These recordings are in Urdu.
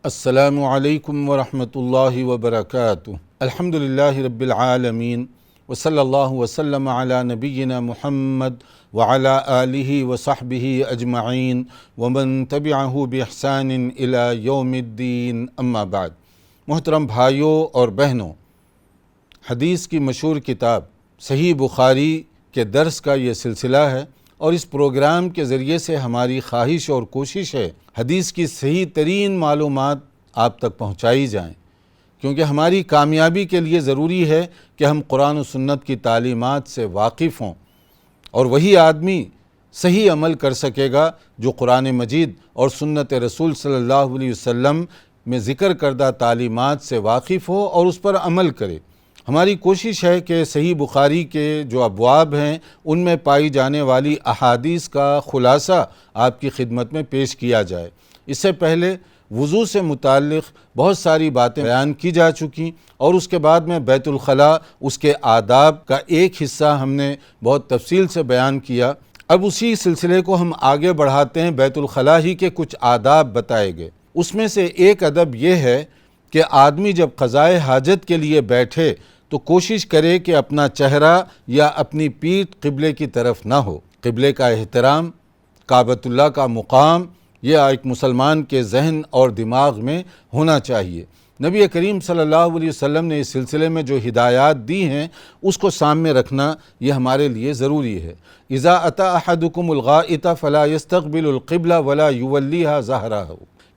السلام علیکم ورحمۃ اللہ وبرکاتہ۔ الحمدللہ رب العالمین وصلی اللہ وسلم علی نبینا محمد وعلی آلہ وصحبہ اجمعین ومن تبعہ بإحسان الی یوم الدین، اما بعد۔ محترم بھائیوں اور بہنوں، حدیث کی مشہور کتاب صحیح بخاری کے درس کا یہ سلسلہ ہے، اور اس پروگرام کے ذریعے سے ہماری خواہش اور کوشش ہے حدیث کی صحیح ترین معلومات آپ تک پہنچائی جائیں، کیونکہ ہماری کامیابی کے لیے ضروری ہے کہ ہم قرآن و سنت کی تعلیمات سے واقف ہوں، اور وہی آدمی صحیح عمل کر سکے گا جو قرآن مجید اور سنت رسول صلی اللہ علیہ وسلم میں ذکر کردہ تعلیمات سے واقف ہو اور اس پر عمل کرے۔ ہماری کوشش ہے کہ صحیح بخاری کے جو ابواب ہیں ان میں پائی جانے والی احادیث کا خلاصہ آپ کی خدمت میں پیش کیا جائے۔ اس سے پہلے وضو سے متعلق بہت ساری باتیں بیان کی جا چکی، اور اس کے بعد میں بیت الخلاء، اس کے آداب کا ایک حصہ ہم نے بہت تفصیل سے بیان کیا۔ اب اسی سلسلے کو ہم آگے بڑھاتے ہیں، بیت الخلاء ہی کے کچھ آداب بتائے گئے۔ اس میں سے ایک ادب یہ ہے کہ آدمی جب قضائے حاجت کے لیے بیٹھے تو کوشش کرے کہ اپنا چہرہ یا اپنی پیٹھ قبلے کی طرف نہ ہو۔ قبلے کا احترام، کعبۃ اللہ کا مقام، یہ ایک مسلمان کے ذہن اور دماغ میں ہونا چاہیے۔ نبی کریم صلی اللہ علیہ وسلم نے اس سلسلے میں جو ہدایات دی ہیں اس کو سامنے رکھنا یہ ہمارے لیے ضروری ہے۔ اذا اتی احدکم الغائط فلا يستقبل القبلہ ولا يولیھا ظہرہ،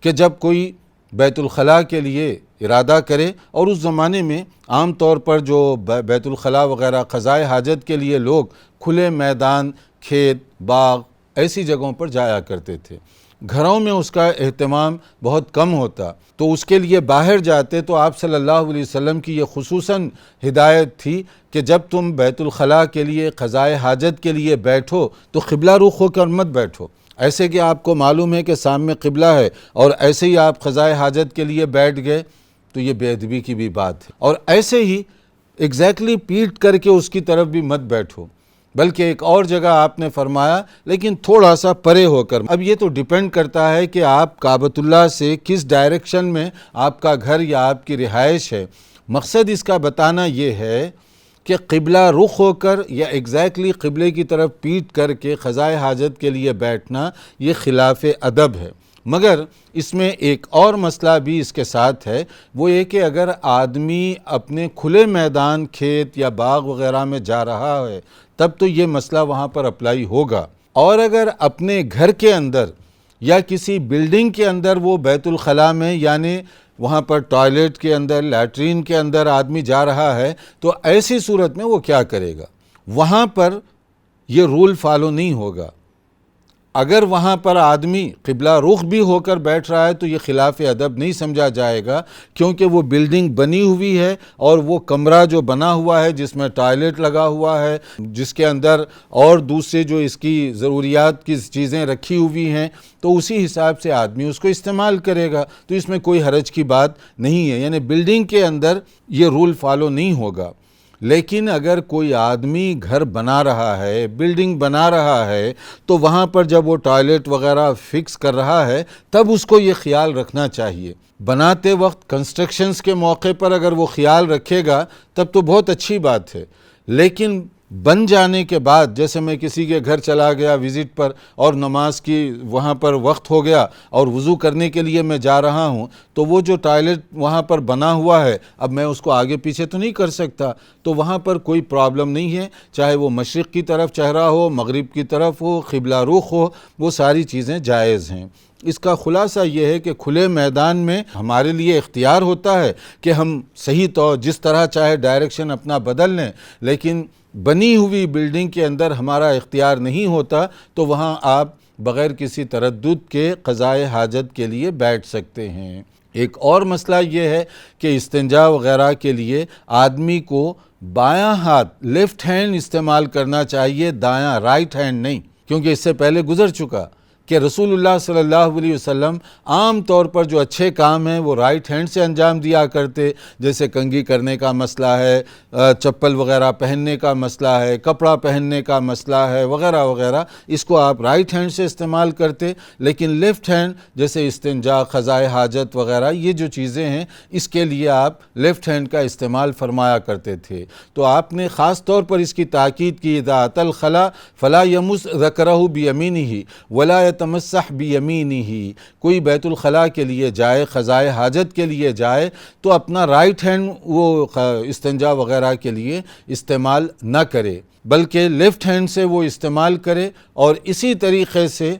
کہ جب کوئی بیت الخلاء کے لیے ارادہ کرے، اور اس زمانے میں عام طور پر جو بیت الخلاء وغیرہ قضائے حاجت کے لیے لوگ کھلے میدان، کھیت، باغ ایسی جگہوں پر جایا کرتے تھے، گھروں میں اس کا اہتمام بہت کم ہوتا، تو اس کے لیے باہر جاتے تو آپ صلی اللہ علیہ وسلم کی یہ خصوصاً ہدایت تھی کہ جب تم بیت الخلاء کے لیے قضائے حاجت کے لیے بیٹھو تو قبلہ رخ ہو کر مت بیٹھو، ایسے کہ آپ کو معلوم ہے کہ سامنے قبلہ ہے اور ایسے ہی آپ قضائے حاجت کے لیے بیٹھ گئے تو یہ بے ادبی کی بھی بات ہے، اور ایسے ہی ایگزیکٹلی پیٹ کر کے اس کی طرف بھی مت بیٹھو، بلکہ ایک اور جگہ آپ نے فرمایا لیکن تھوڑا سا پرے ہو کر۔ اب یہ تو ڈیپینڈ کرتا ہے کہ آپ کعبۃ اللہ سے کس ڈائریکشن میں آپ کا گھر یا آپ کی رہائش ہے۔ مقصد اس کا بتانا یہ ہے کہ قبلہ رخ ہو کر یا ایگزیکٹلی قبلے کی طرف پیٹ کر کے قضائے حاجت کے لیے بیٹھنا یہ خلاف ادب ہے۔ مگر اس میں ایک اور مسئلہ بھی اس کے ساتھ ہے، وہ یہ کہ اگر آدمی اپنے کھلے میدان، کھیت یا باغ وغیرہ میں جا رہا ہے تب تو یہ مسئلہ وہاں پر اپلائی ہوگا، اور اگر اپنے گھر کے اندر یا کسی بلڈنگ کے اندر وہ بیت الخلاء میں، یعنی وہاں پر ٹوائلٹ کے اندر، لیٹرین کے اندر آدمی جا رہا ہے، تو ایسی صورت میں وہ کیا کرے گا؟ وہاں پر یہ رول فالو نہیں ہوگا۔ اگر وہاں پر آدمی قبلہ رخ بھی ہو کر بیٹھ رہا ہے تو یہ خلاف ادب نہیں سمجھا جائے گا، کیونکہ وہ بلڈنگ بنی ہوئی ہے اور وہ کمرہ جو بنا ہوا ہے جس میں ٹوائلٹ لگا ہوا ہے، جس کے اندر اور دوسرے جو اس کی ضروریات کی چیزیں رکھی ہوئی ہیں، تو اسی حساب سے آدمی اس کو استعمال کرے گا، تو اس میں کوئی حرج کی بات نہیں ہے، یعنی بلڈنگ کے اندر یہ رول فالو نہیں ہوگا۔ لیکن اگر کوئی آدمی گھر بنا رہا ہے، بلڈنگ بنا رہا ہے، تو وہاں پر جب وہ ٹوائلٹ وغیرہ فکس کر رہا ہے تب اس کو یہ خیال رکھنا چاہیے۔ بناتے وقت کنسٹرکشنز کے موقع پر اگر وہ خیال رکھے گا تب تو بہت اچھی بات ہے، لیکن بن جانے کے بعد، جیسے میں کسی کے گھر چلا گیا وزٹ پر اور نماز کی وہاں پر وقت ہو گیا اور وضو کرنے کے لیے میں جا رہا ہوں، تو وہ جو ٹوائلٹ وہاں پر بنا ہوا ہے اب میں اس کو آگے پیچھے تو نہیں کر سکتا، تو وہاں پر کوئی پرابلم نہیں ہے، چاہے وہ مشرق کی طرف چہرہ ہو، مغرب کی طرف ہو، قبلہ رخ ہو، وہ ساری چیزیں جائز ہیں۔ اس کا خلاصہ یہ ہے کہ کھلے میدان میں ہمارے لیے اختیار ہوتا ہے کہ ہم صحیح طور جس طرح چاہے ڈائریکشن اپنا بدل لیں، لیکن بنی ہوئی بلڈنگ کے اندر ہمارا اختیار نہیں ہوتا، تو وہاں آپ بغیر کسی تردد کے قضائے حاجت کے لیے بیٹھ سکتے ہیں۔ ایک اور مسئلہ یہ ہے کہ استنجا وغیرہ کے لیے آدمی کو بایاں ہاتھ، لیفٹ ہینڈ استعمال کرنا چاہیے، دایاں رائٹ ہینڈ نہیں، کیونکہ اس سے پہلے گزر چکا۔ کہ رسول اللہ صلی اللہ علیہ وسلم عام طور پر جو اچھے کام ہیں وہ رائٹ ہینڈ سے انجام دیا کرتے، جیسے کنگھی کرنے کا مسئلہ ہے، چپل وغیرہ پہننے کا مسئلہ ہے، کپڑا پہننے کا مسئلہ ہے، وغیرہ وغیرہ، اس کو آپ رائٹ ہینڈ سے استعمال کرتے۔ لیکن لیفٹ ہینڈ جیسے استنجا، قضائے حاجت وغیرہ، یہ جو چیزیں ہیں اس کے لیے آپ لیفٹ ہینڈ کا استعمال فرمایا کرتے تھے۔ تو آپ نے خاص طور پر اس کی تاکید کی، اذا اتی الخلا فلا یمس ذکرہ بیمینہ ولا یتمسح بیمینہ، کوئی بیت الخلاء کے لیے جائے، قضائے حاجت کے لیے جائے تو اپنا رائٹ ہینڈ وہ استنجا وغیرہ کے لیے استعمال نہ کرے، بلکہ لیفٹ ہینڈ سے وہ استعمال کرے۔ اور اسی طریقے سے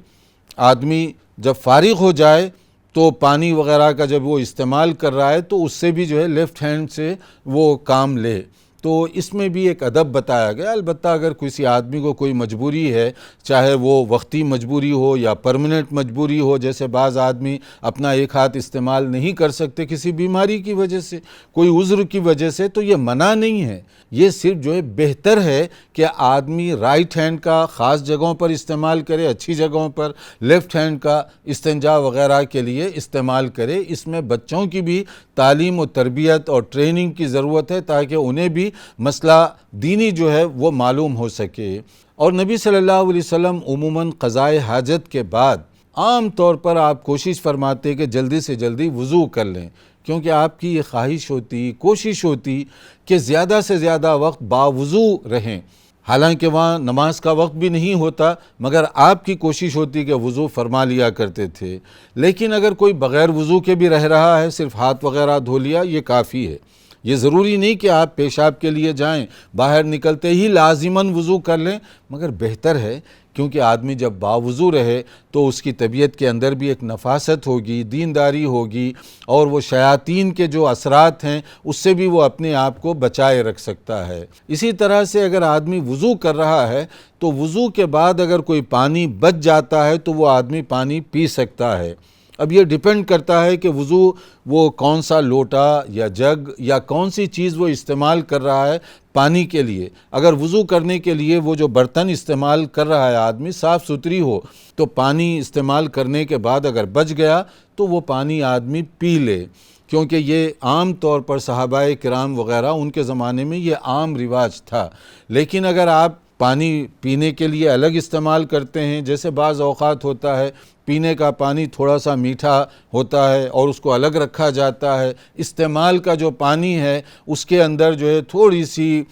آدمی جب فارغ ہو جائے تو پانی وغیرہ کا جب وہ استعمال کر رہا ہے تو اس سے بھی جو ہے لیفٹ ہینڈ سے وہ کام لے۔ تو اس میں بھی ایک ادب بتایا گیا۔ البتہ اگر کسی آدمی کو کوئی مجبوری ہے، چاہے وہ وقتی مجبوری ہو یا پرمننٹ مجبوری ہو، جیسے بعض آدمی اپنا ایک ہاتھ استعمال نہیں کر سکتے کسی بیماری کی وجہ سے، کوئی عذر کی وجہ سے، تو یہ منع نہیں ہے، یہ صرف جو ہے بہتر ہے کہ آدمی رائٹ ہینڈ کا خاص جگہوں پر استعمال کرے، اچھی جگہوں پر، لیفٹ ہینڈ کا استنجا وغیرہ کے لیے استعمال کرے۔ اس میں بچوں کی بھی تعلیم و تربیت اور ٹریننگ کی ضرورت ہے تاکہ انہیں بھی مسئلہ دینی جو ہے وہ معلوم ہو سکے۔ اور نبی صلی اللہ علیہ وسلم عموماً قضائے حاجت کے بعد عام طور پر آپ کوشش فرماتے کہ جلدی سے جلدی وضو کر لیں، کیونکہ آپ کی یہ خواہش ہوتی، کوشش ہوتی کہ زیادہ سے زیادہ وقت باوضو رہیں۔ حالانکہ وہاں نماز کا وقت بھی نہیں ہوتا، مگر آپ کی کوشش ہوتی کہ وضو فرما لیا کرتے تھے۔ لیکن اگر کوئی بغیر وضو کے بھی رہ رہا ہے، صرف ہاتھ وغیرہ دھو لیا، یہ کافی ہے۔ یہ ضروری نہیں کہ آپ پیشاب کے لیے جائیں، باہر نکلتے ہی لازماً وضو کر لیں، مگر بہتر ہے، کیونکہ آدمی جب باوضو رہے تو اس کی طبیعت کے اندر بھی ایک نفاست ہوگی، دینداری ہوگی، اور وہ شیاطین کے جو اثرات ہیں اس سے بھی وہ اپنے آپ کو بچائے رکھ سکتا ہے۔ اسی طرح سے اگر آدمی وضو کر رہا ہے تو وضو کے بعد اگر کوئی پانی بچ جاتا ہے تو وہ آدمی پانی پی سکتا ہے۔ اب یہ ڈیپینڈ کرتا ہے کہ وضو وہ کون سا لوٹا یا جگ یا کون سی چیز وہ استعمال کر رہا ہے پانی کے لیے۔ اگر وضو کرنے کے لیے وہ جو برتن استعمال کر رہا ہے آدمی صاف ستھری ہو تو پانی استعمال کرنے کے بعد اگر بچ گیا تو وہ پانی آدمی پی لے، کیونکہ یہ عام طور پر صحابہ کرام وغیرہ ان کے زمانے میں یہ عام رواج تھا۔ لیکن اگر آپ پانی پینے کے لیے الگ استعمال کرتے ہیں، جیسے بعض اوقات ہوتا ہے پینے کا پانی تھوڑا سا میٹھا ہوتا ہے اور اس کو الگ رکھا جاتا ہے، استعمال کا جو پانی ہے اس کے اندر جو ہے تھوڑی سی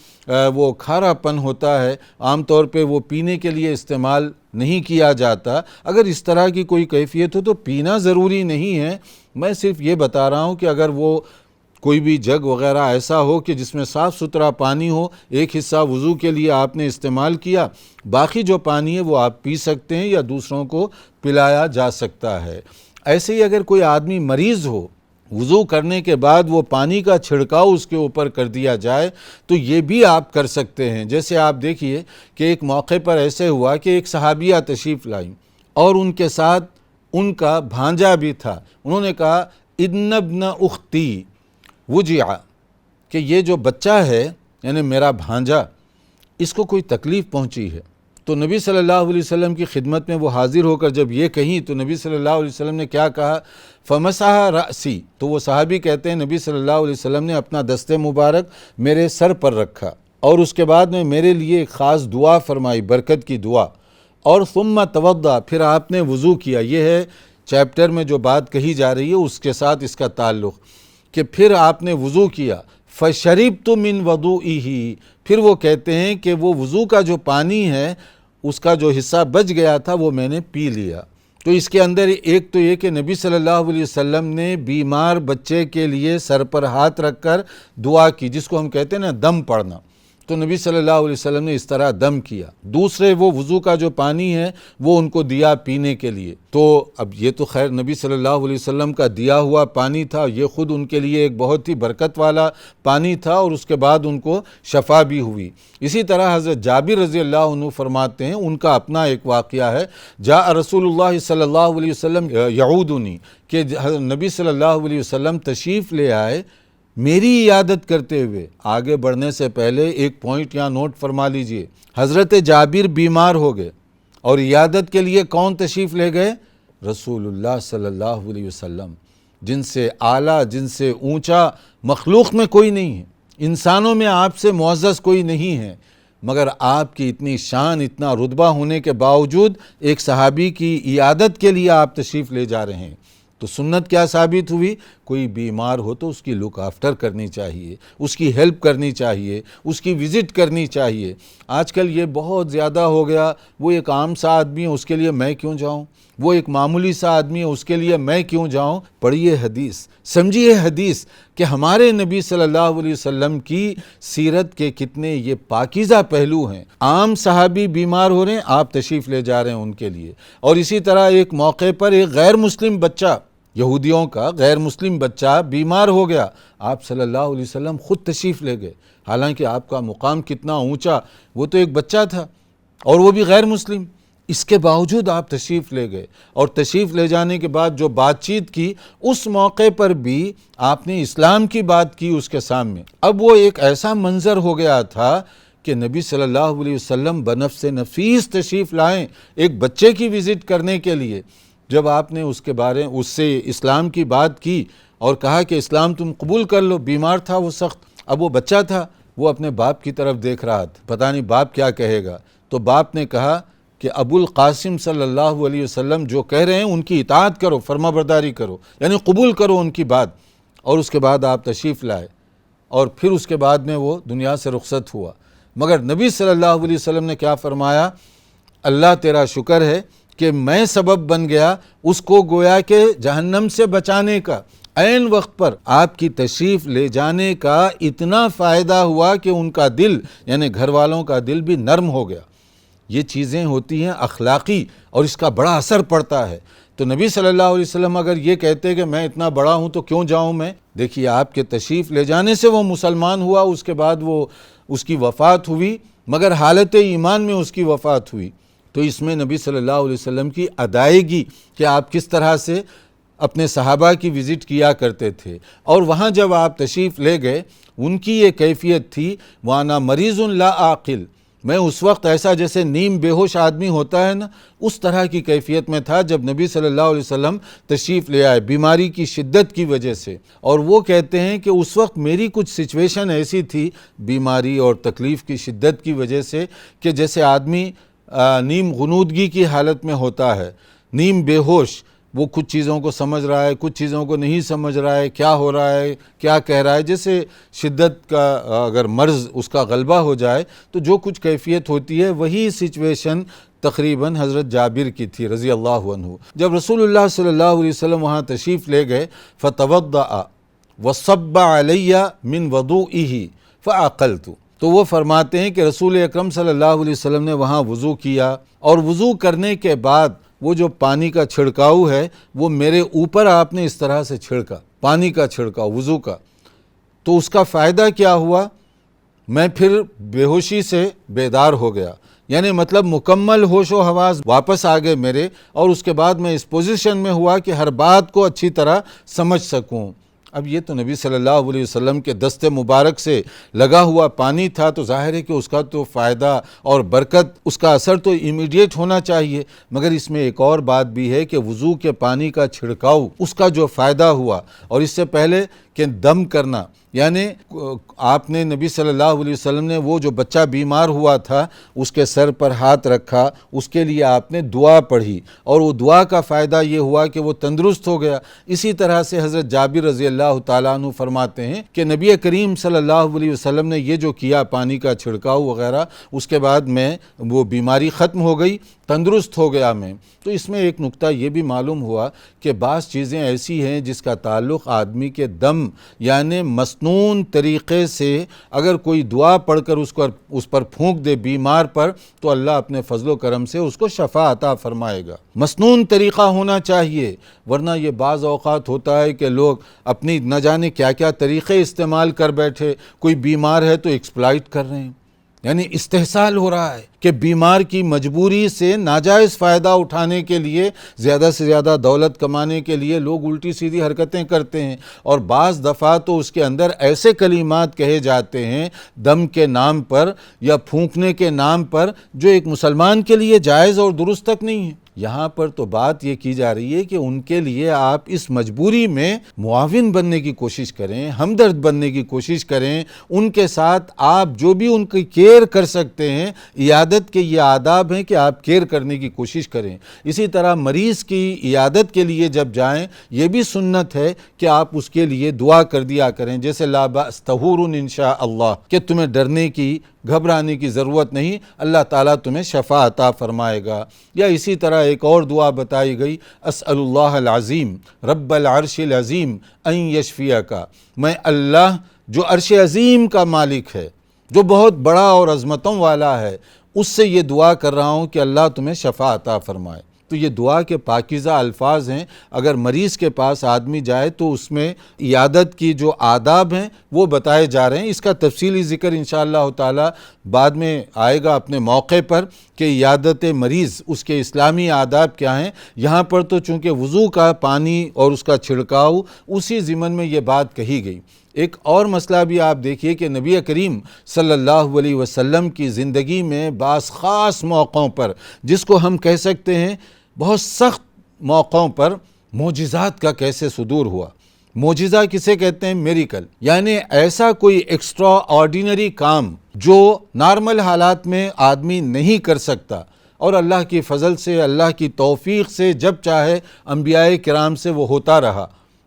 وہ کھارا پن ہوتا ہے، عام طور پہ وہ پینے کے لیے استعمال نہیں کیا جاتا۔ اگر اس طرح کی کوئی کیفیت ہو تو پینا ضروری نہیں ہے، میں صرف یہ بتا رہا ہوں کہ اگر وہ کوئی بھی جگ وغیرہ ایسا ہو کہ جس میں صاف ستھرا پانی ہو، ایک حصہ وضو کے لیے آپ نے استعمال کیا، باقی جو پانی ہے وہ آپ پی سکتے ہیں یا دوسروں کو پلایا جا سکتا ہے۔ ایسے ہی اگر کوئی آدمی مریض ہو، وضو کرنے کے بعد وہ پانی کا چھڑکاؤ اس کے اوپر کر دیا جائے تو یہ بھی آپ کر سکتے ہیں۔ جیسے آپ دیکھیے کہ ایک موقع پر ایسے ہوا کہ ایک صحابیہ تشریف لائیں اور ان کے ساتھ ان کا بھانجا بھی تھا۔ انہوں نے کہا ان ابن اختی وجع، کہ یہ جو بچہ ہے یعنی میرا بھانجا، اس کو کوئی تکلیف پہنچی ہے۔ تو نبی صلی اللہ علیہ وسلم کی خدمت میں وہ حاضر ہو کر جب یہ کہیں تو نبی صلی اللہ علیہ وسلم نے کیا کہا؟ فمسح رأسی، تو وہ صحابی کہتے ہیں نبی صلی اللہ علیہ وسلم نے اپنا دست مبارک میرے سر پر رکھا اور اس کے بعد میں میرے لیے ایک خاص دعا فرمائی، برکت کی دعا، اور ثم توضأ، پھر آپ نے وضو کیا۔ یہ ہے چیپٹر میں جو بات کہی جا رہی ہے اس کے ساتھ اس کا تعلق، کہ پھر آپ نے وضو کیا۔ فشربت من وضوئہ، پھر وہ کہتے ہیں کہ وہ وضو کا جو پانی ہے اس کا جو حصہ بچ گیا تھا وہ میں نے پی لیا۔ تو اس کے اندر ایک تو یہ کہ نبی صلی اللہ علیہ وسلم نے بیمار بچے کے لیے سر پر ہاتھ رکھ کر دعا کی، جس کو ہم کہتے ہیں نا دم پڑنا، تو نبی صلی اللہ علیہ وسلم نے اس طرح دم کیا۔ دوسرے وہ وضو کا جو پانی ہے وہ ان کو دیا پینے کے لیے۔ تو اب یہ تو خیر نبی صلی اللہ علیہ وسلم کا دیا ہوا پانی تھا، یہ خود ان کے لیے ایک بہت ہی برکت والا پانی تھا اور اس کے بعد ان کو شفا بھی ہوئی۔ اسی طرح حضرت جابر رضی اللہ عنہ فرماتے ہیں، ان کا اپنا ایک واقعہ ہے، جاء رسول اللہ صلی اللہ علیہ وسلم یعودنی، کہ نبی صلی اللہ علیہ وسلم تشریف لے آئے میری عیادت کرتے ہوئے۔ آگے بڑھنے سے پہلے ایک پوائنٹ یہاں نوٹ فرما لیجئے، حضرت جابر بیمار ہو گئے اور عیادت کے لیے کون تشریف لے گئے؟ رسول اللہ صلی اللہ علیہ وسلم، جن سے اعلیٰ، جن سے اونچا مخلوق میں کوئی نہیں ہے، انسانوں میں آپ سے معزز کوئی نہیں ہے، مگر آپ کی اتنی شان، اتنا رتبہ ہونے کے باوجود ایک صحابی کی عیادت کے لیے آپ تشریف لے جا رہے ہیں۔ تو سنت کیا ثابت ہوئی؟ کوئی بیمار ہو تو اس کی لک آفٹر کرنی چاہیے، اس کی ہیلپ کرنی چاہیے، اس کی وزٹ کرنی چاہیے۔ آج کل یہ بہت زیادہ ہو گیا، وہ ایک عام سا آدمی ہے، اس کے لیے میں کیوں جاؤں؟ وہ ایک معمولی سا آدمی ہے، اس کے لیے میں کیوں جاؤں؟ پڑھیے حدیث، سمجھیے حدیث کہ ہمارے نبی صلی اللہ علیہ وسلم کی سیرت کے کتنے یہ پاکیزہ پہلو ہیں۔ عام صحابی بیمار ہو رہے ہیں، آپ تشریف لے جا رہے ہیں ان کے لیے۔ اور اسی طرح ایک موقع پر ایک غیر مسلم بچہ، یہودیوں کا غیر مسلم بچہ بیمار ہو گیا، آپ صلی اللہ علیہ وسلم خود تشریف لے گئے، حالانکہ آپ کا مقام کتنا اونچا، وہ تو ایک بچہ تھا اور وہ بھی غیر مسلم، اس کے باوجود آپ تشریف لے گئے۔ اور تشریف لے جانے کے بعد جو بات چیت کی، اس موقع پر بھی آپ نے اسلام کی بات کی اس کے سامنے۔ اب وہ ایک ایسا منظر ہو گیا تھا کہ نبی صلی اللہ علیہ وسلم بنفس نفیس تشریف لائیں ایک بچے کی وزٹ کرنے کے لیے۔ جب آپ نے اس سے اسلام کی بات کی اور کہا کہ اسلام تم قبول کر لو، بیمار تھا وہ سخت، اب وہ بچہ تھا، وہ اپنے باپ کی طرف دیکھ رہا تھا، پتہ نہیں باپ کیا کہے گا۔ تو باپ نے کہا کہ ابو القاسم صلی اللہ علیہ وسلم جو کہہ رہے ہیں ان کی اطاعت کرو، فرما برداری کرو، یعنی قبول کرو ان کی بات۔ اور اس کے بعد آپ تشریف لائے اور پھر اس کے بعد میں وہ دنیا سے رخصت ہوا۔ مگر نبی صلی اللہ علیہ وسلم نے کیا فرمایا؟ اللہ تیرا شکر ہے کہ میں سبب بن گیا اس کو گویا کہ جہنم سے بچانے کا۔ عین وقت پر آپ کی تشریف لے جانے کا اتنا فائدہ ہوا کہ ان کا دل، یعنی گھر والوں کا دل بھی نرم ہو گیا۔ یہ چیزیں ہوتی ہیں اخلاقی اور اس کا بڑا اثر پڑتا ہے۔ تو نبی صلی اللہ علیہ وسلم اگر یہ کہتے کہ میں اتنا بڑا ہوں تو کیوں جاؤں میں؟ دیکھیے آپ کے تشریف لے جانے سے وہ مسلمان ہوا، اس کے بعد اس کی وفات ہوئی، مگر حالت ایمان میں اس کی وفات ہوئی۔ تو اس میں نبی صلی اللہ علیہ وسلم کی ادائیگی کہ آپ کس طرح سے اپنے صحابہ کی وزٹ کیا کرتے تھے، اور وہاں جب آپ تشریف لے گئے ان کی یہ کیفیت تھی وَأَنَا مَرِيضٌ لَا عَاقِلٌ، میں اس وقت ایسا جیسے نیم بے ہوش آدمی ہوتا ہے نا، اس طرح کی کیفیت میں تھا جب نبی صلی اللہ علیہ وسلم تشریف لے آئے بیماری کی شدت کی وجہ سے۔ اور وہ کہتے ہیں کہ اس وقت میری کچھ سچویشن ایسی تھی بیماری اور تکلیف کی شدت کی وجہ سے کہ جیسے آدمی نیم غنودگی کی حالت میں ہوتا ہے، نیم بے ہوش، وہ کچھ چیزوں کو سمجھ رہا ہے، کچھ چیزوں کو نہیں سمجھ رہا ہے، کیا ہو رہا ہے، کیا کہہ رہا ہے، جیسے شدت کا اگر مرض اس کا غلبہ ہو جائے تو جو کچھ کیفیت ہوتی ہے، وہی سچویشن تقریباً حضرت جابر کی تھی رضی اللہ عنہ۔ جب رسول اللہ صلی اللہ علیہ وسلم وہاں تشریف لے گئے، فَتَوَضَّأَ وَصَبَّ عَلَيَّ مِنْ وَضُوئِهِ فَعَقَلْتُ، تو وہ فرماتے ہیں کہ رسول اکرم صلی اللہ علیہ وسلم نے وہاں وضو کیا، اور وضو کرنے کے بعد وہ جو پانی کا چھڑکاؤ ہے وہ میرے اوپر آپ نے اس طرح سے چھڑکا، پانی کا چھڑکاؤ وضو کا۔ تو اس کا فائدہ کیا ہوا؟ میں پھر بے ہوشی سے بیدار ہو گیا، یعنی مطلب مکمل ہوش و حواس واپس آ گئے میرے، اور اس کے بعد میں اس پوزیشن میں ہوا کہ ہر بات کو اچھی طرح سمجھ سکوں۔ اب یہ تو نبی صلی اللہ علیہ وسلم کے دست مبارک سے لگا ہوا پانی تھا، تو ظاہر ہے کہ اس کا تو فائدہ اور برکت، اس کا اثر تو امیڈیٹ ہونا چاہیے۔ مگر اس میں ایک اور بات بھی ہے کہ وضو کے پانی کا چھڑکاؤ، اس کا جو فائدہ ہوا، اور اس سے پہلے کہ دم کرنا، یعنی آپ نے نبی صلی اللہ علیہ وسلم نے وہ جو بچہ بیمار ہوا تھا اس کے سر پر ہاتھ رکھا، اس کے لیے آپ نے دعا پڑھی، اور وہ دعا کا فائدہ یہ ہوا کہ وہ تندرست ہو گیا۔ اسی طرح سے حضرت جابر رضی اللہ تعالیٰ عنہ فرماتے ہیں کہ نبی کریم صلی اللہ علیہ وسلم نے یہ جو کیا پانی کا چھڑکاؤ وغیرہ، اس کے بعد میں وہ بیماری ختم ہو گئی، تندرست ہو گیا میں۔ تو اس میں ایک نکتہ یہ بھی معلوم ہوا کہ بعض چیزیں ایسی ہیں جس کا تعلق آدمی کے دم، یعنی مسنون طریقے سے اگر کوئی دعا پڑھ کر اس پر پھونک دے بیمار پر، تو اللہ اپنے فضل و کرم سے اس کو شفا عطا فرمائے گا۔ مسنون طریقہ ہونا چاہیے، ورنہ یہ بعض اوقات ہوتا ہے کہ لوگ اپنی نہ جانے کیا کیا طریقے استعمال کر بیٹھے، کوئی بیمار ہے تو ایکسپلائٹ کر رہے ہیں، یعنی استحصال ہو رہا ہے کہ بیمار کی مجبوری سے ناجائز فائدہ اٹھانے کے لیے، زیادہ سے زیادہ دولت کمانے کے لیے لوگ الٹی سیدھی حرکتیں کرتے ہیں، اور بعض دفعہ تو اس کے اندر ایسے کلمات کہے جاتے ہیں دم کے نام پر یا پھونکنے کے نام پر جو ایک مسلمان کے لیے جائز اور درست تک نہیں ہے۔ یہاں پر تو بات یہ کی جا رہی ہے کہ ان کے لیے آپ اس مجبوری میں معاون بننے کی کوشش کریں، ہمدرد بننے کی کوشش کریں، ان کے ساتھ آپ جو بھی ان کی کیئر کر سکتے ہیں، عیادت کے یہ آداب ہیں کہ آپ کیئر کرنے کی کوشش کریں۔ اسی طرح مریض کی عیادت کے لیے جب جائیں، یہ بھی سنت ہے کہ آپ اس کے لیے دعا کر دیا کریں، جیسے لا بأس طہور انشاء اللہ، کہ تمہیں ڈرنے کی، گھبرانے کی ضرورت نہیں، اللہ تعالیٰ تمہیں شفا عطا فرمائے گا۔ یا اسی طرح ایک اور دعا بتائی گئی، اسأل اللہ العظیم رب العرش العظیم ان یشفیک، میں اللہ جو عرش عظیم کا مالک ہے، جو بہت بڑا اور عظمتوں والا ہے، اس سے یہ دعا کر رہا ہوں کہ اللہ تمہیں شفا عطا فرمائے۔ تو یہ دعا کے پاکیزہ الفاظ ہیں۔ اگر مریض کے پاس آدمی جائے تو اس میں عیادت کی جو آداب ہیں وہ بتائے جا رہے ہیں۔ اس کا تفصیلی ذکر انشاءاللہ تعالی بعد میں آئے گا اپنے موقع پر کہ عیادت مریض اس کے اسلامی آداب کیا ہیں۔ یہاں پر تو چونکہ وضو کا پانی اور اس کا چھڑکاؤ اسی ضمن میں یہ بات کہی گئی۔ ایک اور مسئلہ بھی آپ دیکھیے کہ نبی کریم صلی اللہ علیہ وسلم کی زندگی میں بعض خاص موقعوں پر، جس کو ہم کہہ سکتے ہیں بہت سخت موقعوں پر، معجزات کا کیسے صدور ہوا۔ معجزہ کسے کہتے ہیں؟ میریکل، یعنی ایسا کوئی ایکسٹرا آرڈینری کام جو نارمل حالات میں آدمی نہیں کر سکتا، اور اللہ کی فضل سے، اللہ کی توفیق سے جب چاہے انبیاء کرام سے وہ ہوتا رہا،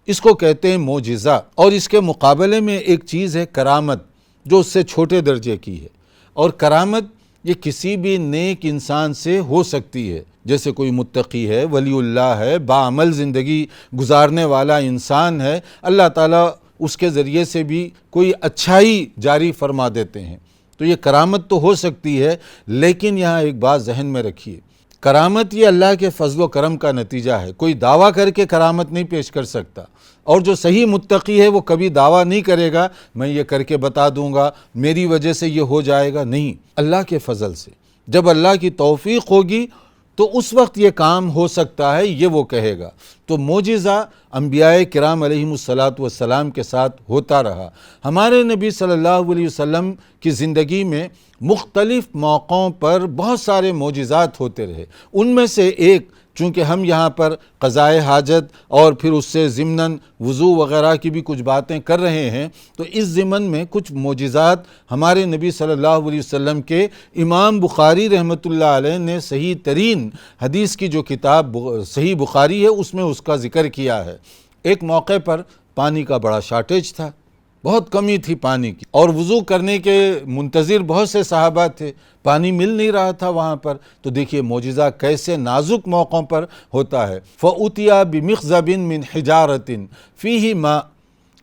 اس کو کہتے ہیں معجزہ۔ اور اس کے مقابلے میں ایک چیز ہے کرامت، جو اس سے چھوٹے درجے کی ہے، اور کرامت یہ کسی بھی نیک انسان سے ہو سکتی ہے، جیسے کوئی متقی ہے، ولی اللہ ہے، باعمل زندگی گزارنے والا انسان ہے، اللہ تعالیٰ اس کے ذریعے سے بھی کوئی اچھائی جاری فرما دیتے ہیں، تو یہ کرامت تو ہو سکتی ہے۔ لیکن یہاں ایک بات ذہن میں رکھیے، کرامت یہ اللہ کے فضل و کرم کا نتیجہ ہے، کوئی دعویٰ کر کے کرامت نہیں پیش کر سکتا، اور جو صحیح متقی ہے وہ کبھی دعویٰ نہیں کرے گا میں یہ کر کے بتا دوں گا، میری وجہ سے یہ ہو جائے گا، نہیں، اللہ کے فضل سے جب اللہ کی توفیق ہوگی تو اس وقت یہ کام ہو سکتا ہے، یہ وہ کہے گا۔ تو معجزہ انبیاء کرام علیہم الصلاۃ کے ساتھ ہوتا رہا۔ ہمارے نبی صلی اللہ علیہ وسلم کی زندگی میں مختلف موقعوں پر بہت سارے معجزات ہوتے رہے۔ ان میں سے ایک، چونکہ ہم یہاں پر قضائے حاجت اور پھر اس سے ضمناً وضو وغیرہ کی بھی کچھ باتیں کر رہے ہیں، تو اس ضمن میں کچھ معجزات ہمارے نبی صلی اللہ علیہ وسلم کے امام بخاری رحمۃ اللہ علیہ نے صحیح ترین حدیث کی جو کتاب صحیح بخاری ہے اس میں اس کا ذکر کیا ہے۔ ایک موقع پر پانی کا بڑا شارٹیج تھا، بہت کمی تھی پانی کی، اور وضو کرنے کے منتظر بہت سے صحابہ تھے، پانی مل نہیں رہا تھا وہاں پر۔ تو دیکھیے معجزہ کیسے نازک موقعوں پر ہوتا ہے۔ فَأُتِيَ بِمِخْزَبٍ مِّنْ حِجَارَةٍ فِيهِ مَاءٌ،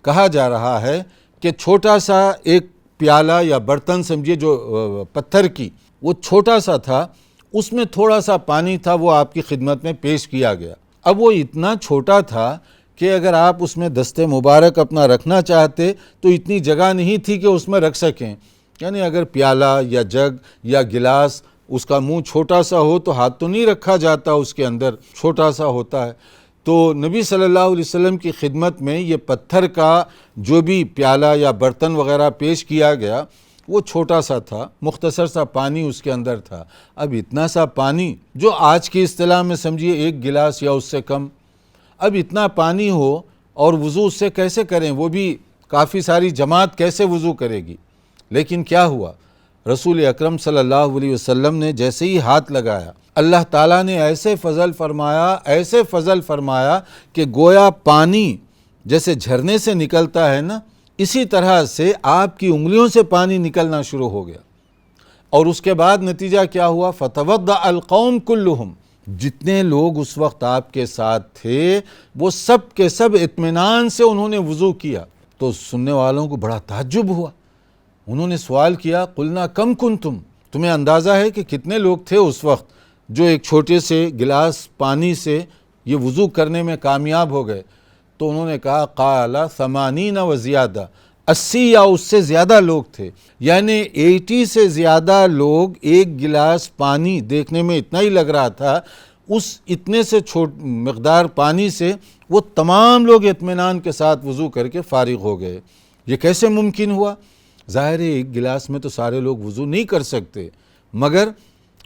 کہا جا رہا ہے کہ چھوٹا سا ایک پیالہ یا برتن سمجھیے جو پتھر کی، وہ چھوٹا سا تھا، اس میں تھوڑا سا پانی تھا، وہ آپ کی خدمت میں پیش کیا گیا۔ اب وہ اتنا چھوٹا تھا کہ اگر آپ اس میں دست مبارک اپنا رکھنا چاہتے تو اتنی جگہ نہیں تھی کہ اس میں رکھ سکیں، یعنی اگر پیالہ یا جگ یا گلاس اس کا منہ چھوٹا سا ہو تو ہاتھ تو نہیں رکھا جاتا، اس کے اندر چھوٹا سا ہوتا ہے۔ تو نبی صلی اللہ علیہ وسلم کی خدمت میں یہ پتھر کا جو بھی پیالہ یا برتن وغیرہ پیش کیا گیا وہ چھوٹا سا تھا، مختصر سا پانی اس کے اندر تھا۔ اب اتنا سا پانی جو آج کی اصطلاح میں سمجھیے ایک گلاس یا اس سے کم، اب اتنا پانی ہو اور وضو اس سے کیسے کریں؟ وہ بھی کافی ساری جماعت کیسے وضو کرے گی؟ لیکن کیا ہوا؟ رسول اکرم صلی اللہ علیہ وسلم نے جیسے ہی ہاتھ لگایا، اللہ تعالیٰ نے ایسے فضل فرمایا کہ گویا پانی جیسے جھرنے سے نکلتا ہے نا، اسی طرح سے آپ کی انگلیوں سے پانی نکلنا شروع ہو گیا۔ اور اس کے بعد نتیجہ کیا ہوا؟ فَتَوَضَّأَ الْقَوْمُ كُلُّهُمْ، جتنے لوگ اس وقت آپ کے ساتھ تھے وہ سب کے سب اطمینان سے انہوں نے وضو کیا۔ تو سننے والوں کو بڑا تعجب ہوا، انہوں نے سوال کیا، قُلْنَا كَمْ كُنْتُمْ، تمہیں اندازہ ہے کہ کتنے لوگ تھے اس وقت جو ایک چھوٹے سے گلاس پانی سے یہ وضو کرنے میں کامیاب ہو گئے؟ تو انہوں نے کہا قَالَ 80 وزیادہ، 80 یا اس سے زیادہ لوگ تھے، یعنی 80 سے زیادہ لوگ ایک گلاس پانی، دیکھنے میں اتنا ہی لگ رہا تھا، اس اتنے سے مقدار پانی سے وہ تمام لوگ اطمینان کے ساتھ وضو کر کے فارغ ہو گئے۔ یہ کیسے ممکن ہوا؟ ظاہر ہے ایک گلاس میں تو سارے لوگ وضو نہیں کر سکتے، مگر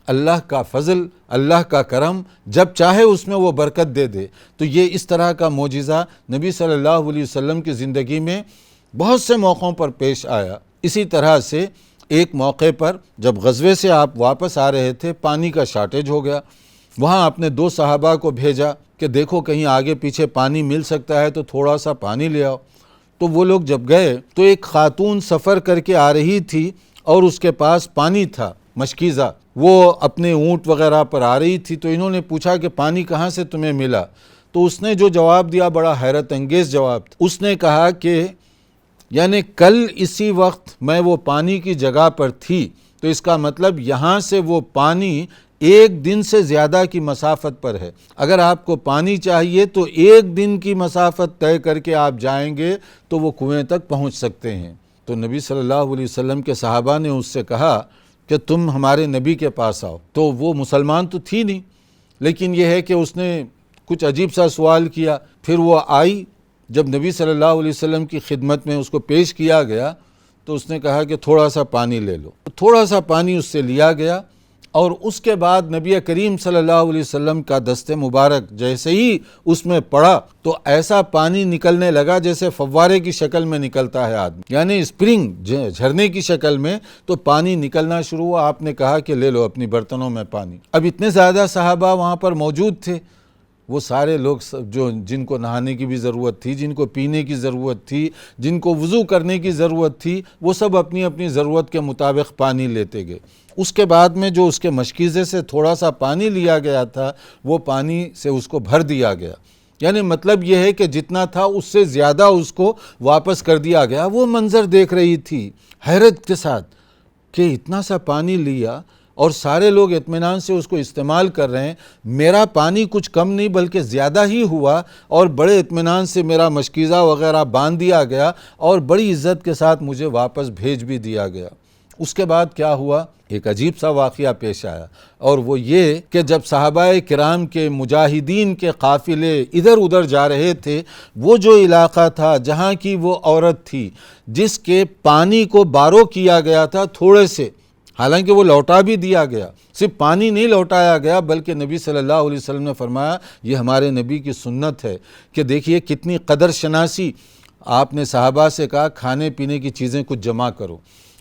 اللہ کا فضل، اللہ کا کرم، جب چاہے اس میں وہ برکت دے دے۔ تو یہ اس طرح کا معجزہ نبی صلی اللہ علیہ وسلم کی زندگی میں بہت سے موقعوں پر پیش آیا۔ اسی طرح سے ایک موقع پر جب غزوے سے آپ واپس آ رہے تھے، پانی کا شارٹیج ہو گیا، وہاں آپ نے 2 صحابہ کو بھیجا کہ دیکھو کہیں آگے پیچھے پانی مل سکتا ہے تو تھوڑا سا پانی لے آؤ۔ تو وہ لوگ جب گئے تو ایک خاتون سفر کر کے آ رہی تھی اور اس کے پاس پانی تھا مشکیزہ، وہ اپنے اونٹ وغیرہ پر آ رہی تھی، تو انہوں نے پوچھا کہ پانی کہاں سے تمہیں ملا؟ تو اس نے جو جواب دیا بڑا حیرت انگیز جواب تھا۔ اس نے کہا کہ یعنی کل اسی وقت میں وہ پانی کی جگہ پر تھی، تو اس کا مطلب یہاں سے وہ پانی 1 دن سے زیادہ کی مسافت پر ہے۔ اگر آپ کو پانی چاہیے تو 1 دن کی مسافت طے کر کے آپ جائیں گے تو وہ کنویں تک پہنچ سکتے ہیں۔ تو نبی صلی اللہ علیہ وسلم کے صحابہ نے اس سے کہا کہ تم ہمارے نبی کے پاس آؤ۔ تو وہ مسلمان تو تھی نہیں، لیکن یہ ہے کہ اس نے کچھ عجیب سا سوال کیا۔ پھر وہ آئی، جب نبی صلی اللہ علیہ وسلم کی خدمت میں اس کو پیش کیا گیا تو اس نے کہا کہ تھوڑا سا پانی لے لو۔ تھوڑا سا پانی اس سے لیا گیا، اور اس کے بعد نبی کریم صلی اللہ علیہ وسلم کا دست مبارک جیسے ہی اس میں پڑا تو ایسا پانی نکلنے لگا جیسے فوارے کی شکل میں نکلتا ہے آدمی، یعنی اسپرنگ، جھرنے کی شکل میں، تو پانی نکلنا شروع ہوا۔ آپ نے کہا کہ لے لو اپنی برتنوں میں پانی۔ اب اتنے زیادہ صحابہ وہاں پر موجود تھے، وہ سارے لوگ جن کو نہانے کی بھی ضرورت تھی، جن کو پینے کی ضرورت تھی، جن کو وضو کرنے کی ضرورت تھی، وہ سب اپنی اپنی ضرورت کے مطابق پانی لیتے گئے۔ اس کے بعد میں جو اس کے مشکیزے سے تھوڑا سا پانی لیا گیا تھا، وہ پانی سے اس کو بھر دیا گیا، یعنی مطلب یہ ہے کہ جتنا تھا اس سے زیادہ اس کو واپس کر دیا گیا۔ وہ منظر دیکھ رہی تھی حیرت کے ساتھ کہ اتنا سا پانی لیا اور سارے لوگ اطمینان سے اس کو استعمال کر رہے ہیں، میرا پانی کچھ کم نہیں بلکہ زیادہ ہی ہوا، اور بڑے اطمینان سے میرا مشکیزہ وغیرہ باندھ دیا گیا اور بڑی عزت کے ساتھ مجھے واپس بھیج بھی دیا گیا۔ اس کے بعد کیا ہوا؟ ایک عجیب سا واقعہ پیش آیا، اور وہ یہ کہ جب صحابہ کرام کے مجاہدین کے قافلے ادھر ادھر جا رہے تھے، وہ جو علاقہ تھا جہاں کی وہ عورت تھی جس کے پانی کو بارو کیا گیا تھا تھوڑے سے، حالانکہ وہ لوٹا بھی دیا گیا، صرف پانی نہیں لوٹایا گیا بلکہ نبی صلی اللہ علیہ وسلم نے فرمایا یہ ہمارے نبی کی سنت ہے کہ دیکھیے کتنی قدر شناسی۔ آپ نے صحابہ سے کہا کھانے پینے کی چیزیں کچھ جمع کرو،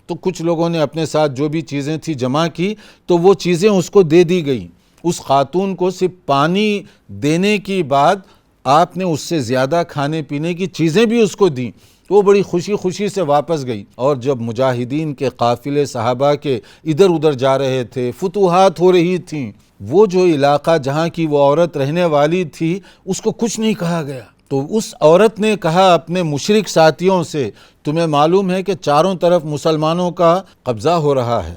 تو کچھ لوگوں نے اپنے ساتھ جو بھی چیزیں تھی جمع کی، تو وہ چیزیں اس کو دے دی گئیں۔ اس خاتون کو صرف پانی دینے کی بعد آپ نے اس سے زیادہ کھانے پینے کی چیزیں بھی اس کو دیں، تو وہ بڑی خوشی سے واپس گئی۔ اور جب مجاہدین کے قافلے صحابہ کے ادھر ادھر جا رہے تھے، فتوحات ہو رہی تھیں، وہ جو علاقہ جہاں کی وہ عورت رہنے والی تھی اس کو کچھ نہیں کہا گیا۔ تو اس عورت نے کہا اپنے مشرک ساتھیوں سے، تمہیں معلوم ہے کہ چاروں طرف مسلمانوں کا قبضہ ہو رہا ہے،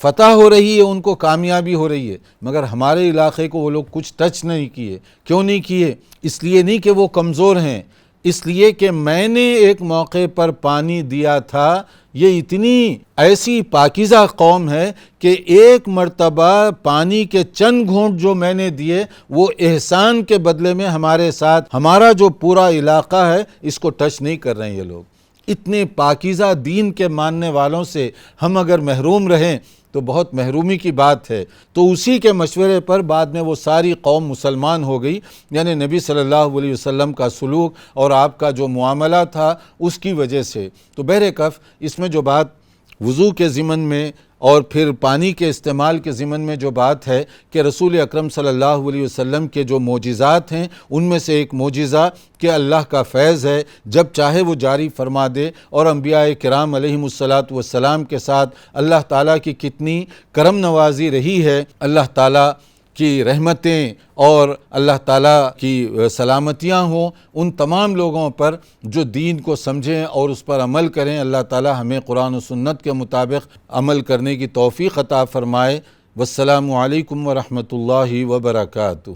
فتح ہو رہی ہے، ان کو کامیابی ہو رہی ہے، مگر ہمارے علاقے کو وہ لوگ کچھ ٹچ نہیں کیے۔ کیوں نہیں کیے؟ اس لیے نہیں کہ وہ کمزور ہیں، اس لیے کہ میں نے ایک موقع پر پانی دیا تھا۔ یہ اتنی ایسی پاکیزہ قوم ہے کہ ایک مرتبہ پانی کے چند گھونٹ جو میں نے دیے، وہ احسان کے بدلے میں ہمارے ساتھ ہمارا جو پورا علاقہ ہے اس کو ٹچ نہیں کر رہے ہیں یہ لوگ۔ اتنے پاکیزہ دین کے ماننے والوں سے ہم اگر محروم رہیں تو بہت محرومی کی بات ہے۔ تو اسی کے مشورے پر بعد میں وہ ساری قوم مسلمان ہو گئی، یعنی نبی صلی اللہ علیہ وسلم کا سلوک اور آپ کا جو معاملہ تھا اس کی وجہ سے۔ تو بہرکیف اس میں جو بات وضو کے ضمن میں اور پھر پانی کے استعمال کے ضمن میں جو بات ہے کہ رسول اکرم صلی اللہ علیہ وسلم کے جو معجزات ہیں ان میں سے ایک معجزہ کہ اللہ کا فیض ہے، جب چاہے وہ جاری فرما دے، اور انبیاء کرام علیہم الصلاۃ کے ساتھ اللہ تعالیٰ کی کتنی کرم نوازی رہی ہے، اللہ تعالیٰ کی رحمتیں اور اللہ تعالیٰ کی سلامتیاں ہوں ان تمام لوگوں پر جو دین کو سمجھیں اور اس پر عمل کریں۔ اللہ تعالیٰ ہمیں قرآن و سنت کے مطابق عمل کرنے کی توفیق عطا فرمائے۔ والسلام علیکم ورحمۃ اللہ وبرکاتہ۔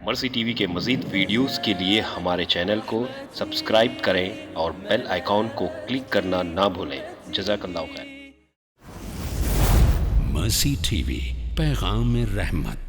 مرسی ٹی وی کے مزید ویڈیوز کے لیے ہمارے چینل کو سبسکرائب کریں اور بیل آئیکن کو کلک کرنا نہ بھولیں۔ جزاک اللہ خیر۔ مرسی ٹی وی، پیغام رحمت۔